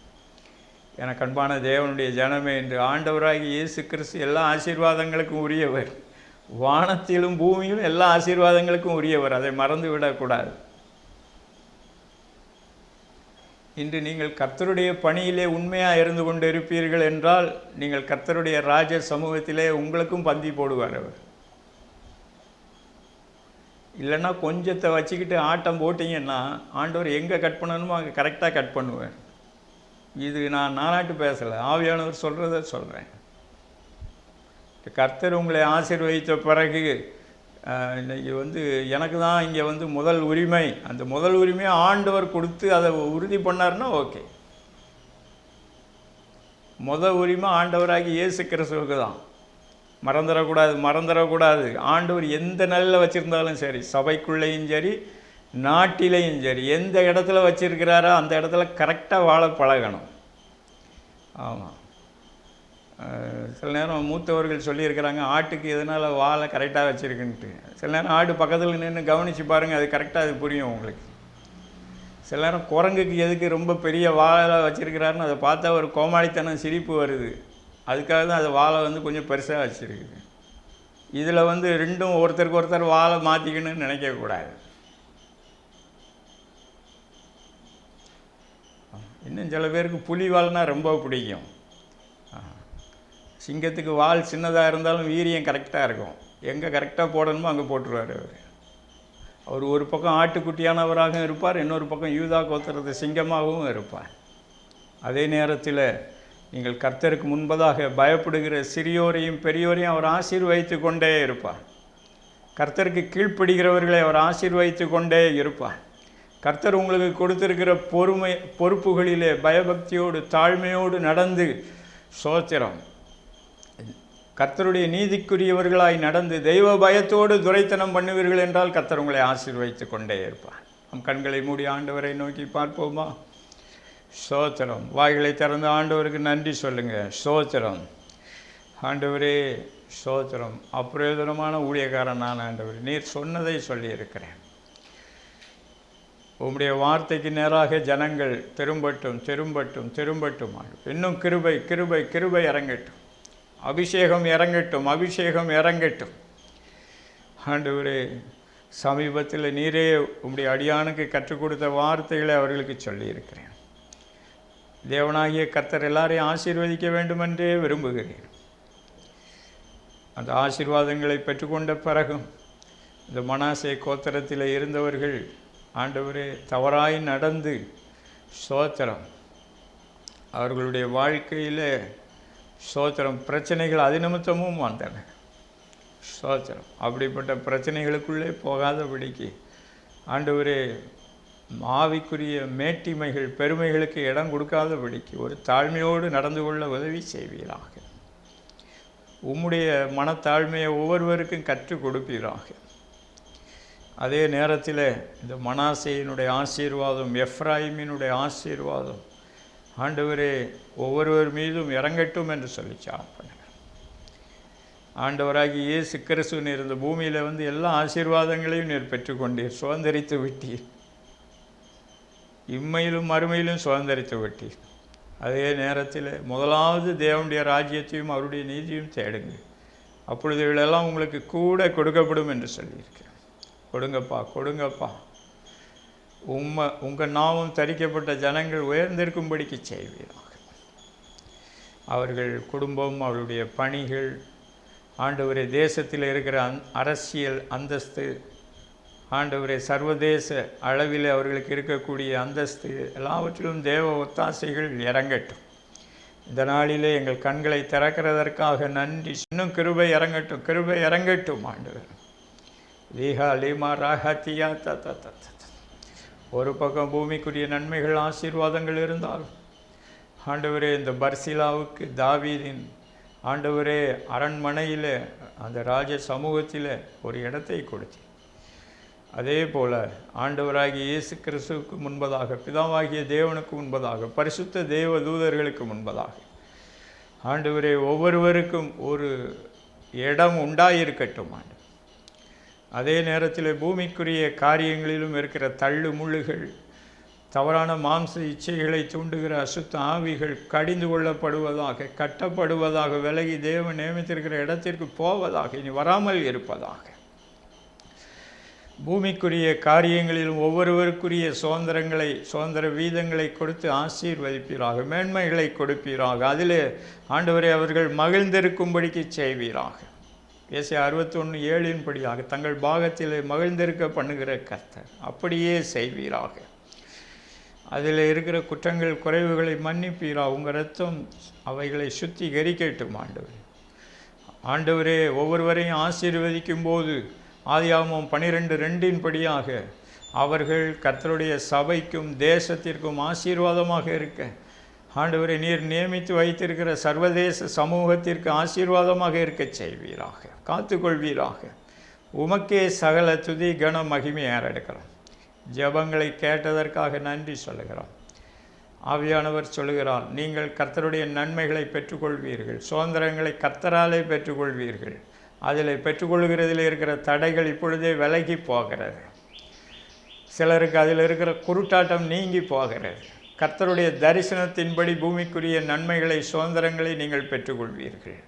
எனக்கு அன்பான தேவனுடைய ஜனமே, என்று ஆண்டவராகி இயேசு கிறிஸ்து எல்லா ஆசீர்வாதங்களுக்கும் உரியவர். வானத்திலும் பூமியிலும் எல்லா ஆசீர்வாதங்களுக்கும் உரியவர். அதை மறந்து விடக்கூடாது. இன்று நீங்கள் கர்த்தருடைய பணியிலே உண்மையாக இருந்து கொண்டு இருப்பீர்கள் என்றால் நீங்கள் கர்த்தருடைய ராஜ சமூகத்திலே உங்களுக்கும் பந்தி போடுவார் அவர். இல்லைன்னா கொஞ்சத்தை வச்சுக்கிட்டு ஆட்டம் போட்டிங்கன்னா ஆண்டவர் எங்கே கட் பண்ணணுமோ அங்கே கரெக்டாக கட் பண்ணுவேன். இது நான் நானாட்டு பேசலை, ஆவியானவர் சொல்கிறத சொல்கிறேன். கர்த்தர் உங்களை ஆசீர்வதித்த பிறகு இன்றைக்கி எனக்கு தான் இங்கே முதல் உரிமை, அந்த முதல் உரிமையை ஆண்டவர் கொடுத்து அதை உறுதி பண்ணார்னா ஓகே. முதல் உரிமை ஆண்டவராகி இயேசு கிறிஸ்துவுக்கு தான். மறந்துடக்கூடாது. ஆண்டவர் எந்த நிலையில் வச்சுருந்தாலும் சரி, சபைக்குள்ளேயும் சரி நாட்டிலையும் சரி, எந்த இடத்துல வச்சுருக்கிறாரோ அந்த இடத்துல கரெக்டாக வாழ பழகணும். ஆமாம். சில நேரம் மூத்தவர்கள் சொல்லியிருக்கிறாங்க, ஆட்டுக்கு எதனால் வாழை கரெக்டாக வச்சுருக்குன்ட்டு. சில நேரம் ஆடு பக்கத்தில் நின்று கவனித்து பாருங்கள், அது கரெக்டாக அது புரியும் உங்களுக்கு. சில நேரம் குரங்குக்கு எதுக்கு ரொம்ப பெரிய வாழை வச்சுருக்கிறாருன்னு அதை பார்த்தா ஒரு கோமாளித்தனம் சிரிப்பு வருது. அதுக்காக தான் அது வாழை கொஞ்சம் பெருசாக வச்சுருக்குது. இதில் ரெண்டும் ஒருத்தருக்கு ஒருத்தர் வாழை மாற்றிக்கணும்னு நினைக்கக்கூடாது. இன்னும் சில பேருக்கு புலி வால்னால் ரொம்ப பிடிக்கும். சிங்கத்துக்கு வால் சின்னதாக இருந்தாலும் வீரியம் கரெக்டாக இருக்கும். எங்கே கரெக்டாக போடணுமோ அங்கே போட்டுருவார் அவர். ஒரு பக்கம் ஆட்டுக்குட்டியானவராகவும் இருப்பார், இன்னொரு பக்கம் யூதா கோத்திரத்து சிங்கமாகவும் இருப்பார். அதே நேரத்தில் நீங்கள் கர்த்தருக்கு முன்பதாக பயப்படுகிற சிறியோரையும் பெரியோரையும் அவர் ஆசீர்வதித்து கொண்டே இருப்பார். கர்த்தருக்கு கீழ்ப்படுகிறவர்களை அவர் ஆசீர்வதித்து கொண்டே இருப்பார். கர்த்தர் உங்களுக்கு கொடுத்திருக்கிற பொறுப்புகளிலே பயபக்தியோடு தாழ்மையோடு நடந்து சோத்திரம் கர்த்தருடைய நீதிக்குரியவர்களாய் நடந்து தெய்வ பயத்தோடு துரைத்தனம் பண்ணுவீர்கள் என்றால் கர்த்தர் உங்களை ஆசீர்வதித்து கொண்டே இருப்பார். நம் கண்களை மூடி ஆண்டவரை நோக்கி பார்ப்போமா? ஸ்தோத்திரம். வாய்களை திறந்து ஆண்டவருக்கு நன்றி சொல்லுங்கள். ஸ்தோத்திரம். ஆண்டவரே ஸ்தோத்திரம். அப்பிரயோஜனமான ஊழியக்காரன் நான் ஆண்டவர், நீர் சொன்னதை சொல்லியிருக்கிறேன். உம்முடைய வார்த்தைக்கு நேராக ஜனங்கள் திரும்பட்டும். இன்னும் கிருபை இறங்கட்டும். அபிஷேகம் இறங்கட்டும். ஆண்டவரே, சமீபத்தில் நீரே உம்முடைய அடியானுக்கு கற்றுக் கொடுத்த வார்த்தைகளை அவர்களுக்கு சொல்லியிருக்கிறேன். தேவனாகிய கர்த்தர் எல்லாரையும் ஆசீர்வதிக்க வேண்டுமென்றே விரும்புகிறேன். அந்த ஆசீர்வாதங்களை பெற்றுக்கொண்ட பிறகும் இந்த மனாசே கோத்திரத்தில் இருந்தவர்கள் ஆண்டவரே தவறாய் நடந்து ஸ்தோத்திரம் அவர்களுடைய வாழ்க்கையில் ஸ்தோத்திரம் பிரச்சனைகள் அது நிமித்தமும் வந்தன. ஸ்தோத்திரம். அப்படிப்பட்ட பிரச்சனைகளுக்குள்ளே போகாதபடிக்கு ஆண்டவரே ஆவிக்குரிய மேட்டிமைகள் பெருமைகளுக்கு இடம் கொடுக்காதபடிக்கு ஒரு தாழ்மையோடு நடந்து கொள்ள உதவி செய்வீராக. உம்முடைய மனத்தாழ்மையை ஒவ்வொருவருக்கும் கற்றுக் கொடுப்பீராக. அதே நேரத்தில் இந்த மனாசேயினுடைய ஆசீர்வாதம், எப்ராயிமினுடைய ஆசீர்வாதம் ஆண்டவரே ஒவ்வொருவர் மீதும் இறங்கட்டும் என்று சொல்லி சாப்பிடுங்க. ஆண்டவராகி இயேசு கிறிஸ்து நீர் இந்த பூமியில் எல்லா ஆசீர்வாதங்களையும் நீர் பெற்றுக்கொண்டீர், சுதந்திரித்து விட்டீர். இம்மையிலும் மறுமையிலும் சுதந்திரித்து விட்டீர். அதே நேரத்தில் முதலாவது தேவனுடைய ராஜ்யத்தையும் அவருடைய நீதியும் தேடுங்க, அப்பொழுது இவைகளெல்லாம் உங்களுக்கு கூட கொடுக்கப்படும் என்று சொல்லியிருக்கிறேன். கொடுங்கப்பா. உங்கள் நாமம் தரிக்கப்பட்ட ஜனங்கள் உயர்ந்திருக்கும்படிக்கு செய்வீராக. அவர்கள் குடும்பம், அவருடைய பணிகள், ஆண்டவரே தேசத்தில் இருக்கிற அரசியல் அந்தஸ்து, ஆண்டவரே சர்வதேச அளவில் அவர்களுக்கு இருக்கக்கூடிய அந்தஸ்து எல்லாவற்றிலும் தேவ ஒத்தாசைகள் இறங்கட்டும். இந்த நாளிலே எங்கள் கண்களை திறக்கிறதற்காக நன்றி. இன்னும் கிருபை இறங்கட்டும், கிருபை இறங்கட்டும் ஆண்டவர். லீஹா லீமா ராஹத்தியா த ஒரு பக்கம் பூமிக்குரிய நன்மைகள் ஆசீர்வாதங்கள் இருந்தாலும் ஆண்டவரே இந்த பர்சிலாவுக்கு தாவீதின் ஆண்டவரே அரண்மனையில் அந்த ராஜ சமூகத்தில் ஒரு இடத்தை கொடுத்து, அதே போல் ஆண்டவராகிய இயேசு கிறிஸ்துவுக்கு முன்பதாக, பிதாவாகிய தேவனுக்கு முன்பதாக, பரிசுத்த தேவ தூதர்களுக்கு முன்பதாக ஆண்டவரே ஒவ்வொருவருக்கும் ஒரு இடம் உண்டாயிருக்கட்டும் ஆண்டு. அதே நேரத்தில் பூமிக்குரிய காரியங்களிலும் இருக்கிற தள்ளு முள்ளுகள், தவறான மாம்ச இச்சைகளை தூண்டுகிற அசுத்த ஆவிகள் கடிந்து கொள்ளப்படுவதாக, கட்டப்படுவதாக, விலகி தேவன் நியமித்திருக்கிற இடத்திற்கு போவதாக, இனி வராமல் இருப்பதாக. பூமிக்குரிய காரியங்களிலும் ஒவ்வொருவருக்குரிய சுதந்திர வீதங்களை கொடுத்து ஆசீர்வதிப்பீராக, மேன்மைகளை கொடுப்பீராக. அதில் ஆண்டவரை அவர்கள் மகிழ்ந்திருக்கும்படிக்கு செய்வீராக. ஏசாயா 61:7 தங்கள் பாகத்தில் மகிழ்ந்திருக்க பண்ணுகிற கர்த்தர் அப்படியே செய்வீராக. அதில் இருக்கிற குற்றங்கள் குறைவுகளை மன்னிப்பீரா. உங்கள் ரத்தம் அவைகளை சுத்திகரிக்கட்டும் ஆண்டவரே. ஆண்டவரே ஒவ்வொருவரையும் ஆசீர்வதிக்கும் போது ஆதியாகமம் 12:2 அவர்கள் கர்த்தருடைய சபைக்கும் தேசத்திற்கும் ஆசீர்வாதமாக இருக்க ஆண்டவரை நீர் நியமித்து வைத்திருக்கிற சர்வதேச சமூகத்திற்கு ஆசீர்வாதமாக இருக்க செய்வீராக, காத்துக்கொள்வீராக. உமக்கே சகல துதி கன மகிமை ஏறெடுக்கிறோம். ஜெபங்களை கேட்டதற்காக நன்றி சொல்லுகிறோம். ஆவியானவர் சொல்லுகிறார், நீங்கள் கர்த்தருடைய நன்மைகளை பெற்றுக்கொள்வீர்கள், சுதந்திரங்களை கர்த்தராலே பெற்றுக்கொள்வீர்கள். அதில் பெற்றுக்கொள்கிறதில் இருக்கிற தடைகள் இப்பொழுதே விலகி போகிறது. சிலருக்கு அதில் இருக்கிற குருட்டாட்டம் நீங்கி போகிறது. கர்த்தருடைய தரிசனத்தின்படி பூமிக்குரிய நன்மைகளை, சுதந்திரங்களை நீங்கள் பெற்றுக்கொள்வீர்கள்.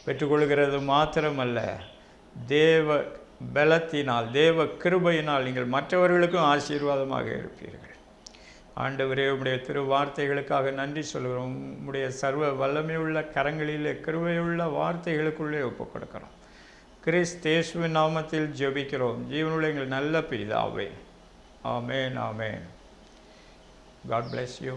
பெற்றுக்கொள்கிறது மாத்திரமல்ல, தேவ பலத்தினால், தேவ கிருபையினால் நீங்கள் மற்றவர்களுக்கும் ஆசீர்வாதமாக இருப்பீர்கள். ஆண்டவரே, உம்முடைய திரு வார்த்தைகளுக்காக நன்றி சொல்கிறோம். உம்முடைய சர்வ வல்லமையுள்ள கரங்களிலே, கிருபையுள்ள வார்த்தைகளுக்குள்ளே ஒப்புக் கொடுக்கிறோம். கிறிஸ்தேசுவின் நாமத்தில் ஜெபிக்கிறோம் ஜீவனுள்ள எங்கள் நல்ல பிதாவே. ஆமேன், ஆமேன். God bless you.